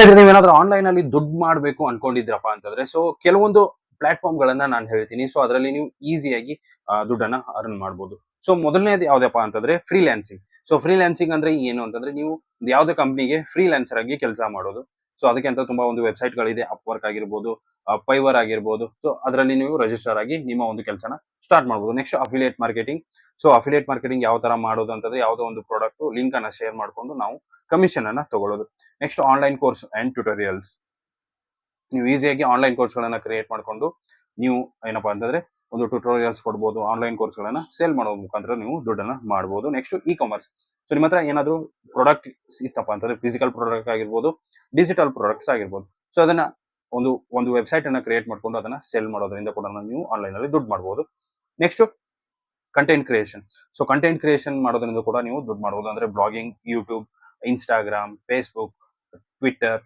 ಸ್ನೇಹಿತರೆ, ನೀವೇನಾದ್ರೂ ಆನ್ಲೈನ್ ಅಲ್ಲಿ ದುಡ್ಡು ಮಾಡಬೇಕು ಅನ್ಕೊಂಡಿದ್ರಪ್ಪ ಅಂತಂದ್ರೆ, ಸೊ ಕೆಲವೊಂದು ಪ್ಲಾಟ್ಫಾರ್ಮ್ ಗಳನ್ನ ನಾನು ಹೇಳ್ತೀನಿ. ಸೊ ಅದರಲ್ಲಿ ನೀವು ಈಸಿಯಾಗಿ ದುಡ್ಡನ್ನ ಅರ್ನ್ ಮಾಡ್ಬೋದು. ಸೊ ಮೊದಲನೇದು ಯಾವ್ದಪ್ಪ ಅಂತಂದ್ರೆ ಫ್ರೀಲ್ಯಾನ್ಸಿಂಗ್. ಸೊ ಫ್ರೀಲ್ಯಾನ್ಸಿಂಗ್ ಅಂದ್ರೆ ಏನು ಅಂತಂದ್ರೆ, ನೀವು ಯಾವುದೇ ಕಂಪ್ನಿಗೆ ಫ್ರೀಲ್ಯಾನ್ಸರ್ ಆಗಿ ಕೆಲಸ ಮಾಡೋದು. ಸೊ ಅದಕ್ಕೆ ಅಂತ ತುಂಬಾ ಒಂದು ವೆಬ್ಸೈಟ್ ಗಳಿದೆ. ಅಪ್ವರ್ಕ್ ಆಗಿರ್ಬೋದು, ಪೈವರ್ ಆಗಿರ್ಬೋದು. ಸೊ ಅದರಲ್ಲಿ ನೀವು ರಿಜಿಸ್ಟರ್ ಆಗಿ ನಿಮ್ಮ ಒಂದು ಕೆಲಸನ ಸ್ಟಾರ್ಟ್ ಮಾಡ್ಬೋದು. Next affiliate marketing. So affiliate marketing ಯಾವ ತರ ಮಾಡೋದು ಅಂತಂದ್ರೆ, ಯಾವುದೋ ಒಂದು ಪ್ರಾಡಕ್ಟ್ ಲಿಂಕ್ ಅನ್ನ ಶೇರ್ ಮಾಡ್ಕೊಂಡು ನಾವು ಕಮಿಷನ್ ಅನ್ನ ತಗೊಳ್ಳೋದು. Next online course and tutorials. ನೀವು ಈಸಿಯಾಗಿ ಆನ್ಲೈನ್ ಕೋರ್ಸ್ಗಳನ್ನ ಕ್ರಿಯೇಟ್ ಮಾಡ್ಕೊಂಡು ನೀವು ಏನಪ್ಪಾ ಅಂತಂದ್ರೆ ಒಂದು ಟ್ಯುಟೋರಿಯಲ್ಸ್ ಕೊಡ್ಬೋದು. ಆನ್ಲೈನ್ ಕೋರ್ಸ್ಗಳನ್ನ ಸೇಲ್ ಮಾಡೋ ಮುಖಾಂತರ ನೀವು ದುಡ್ಡನ್ನ ಮಾಡ್ಬೋದು. Next E commerce. ಸೊ ನಿಮ್ಮ ಹತ್ರ ಏನಾದ್ರು ಪ್ರಾಡಕ್ಟ್ ಇತ್ತಪ್ಪ ಅಂತಂದ್ರೆ, ಫಿಸಿಕಲ್ ಪ್ರಾಡಕ್ಟ್ ಆಗಿರ್ಬೋದು, ಡಿಜಿಟಲ್ ಪ್ರಾಡಕ್ಟ್ಸ್ ಆಗಿರ್ಬೋದು. ಸೊ ಅದನ್ನ ಒಂದು ಒಂದು ವೆಬ್ಸೈಟ್ ಅನ್ನ ಕ್ರಿಯೇಟ್ ಮಾಡ್ಕೊಂಡು ಅದನ್ನ ಸೇಲ್ ಮಾಡೋದ್ರಿಂದ ಕೂಡ ನೀವು ಆನ್ಲೈನ್ ಅಲ್ಲಿ ದುಡ್ಡು ಮಾಡ್ಬೋದು. Next content creation. So content creation ಮಾಡೋದ್ರಿಂದ ಕೂಡ ನೀವು ದುಡ್ಡು ಮಾಡ್ಬೋದು. ಅಂದ್ರೆ blogging, YouTube, Instagram, Facebook, Twitter,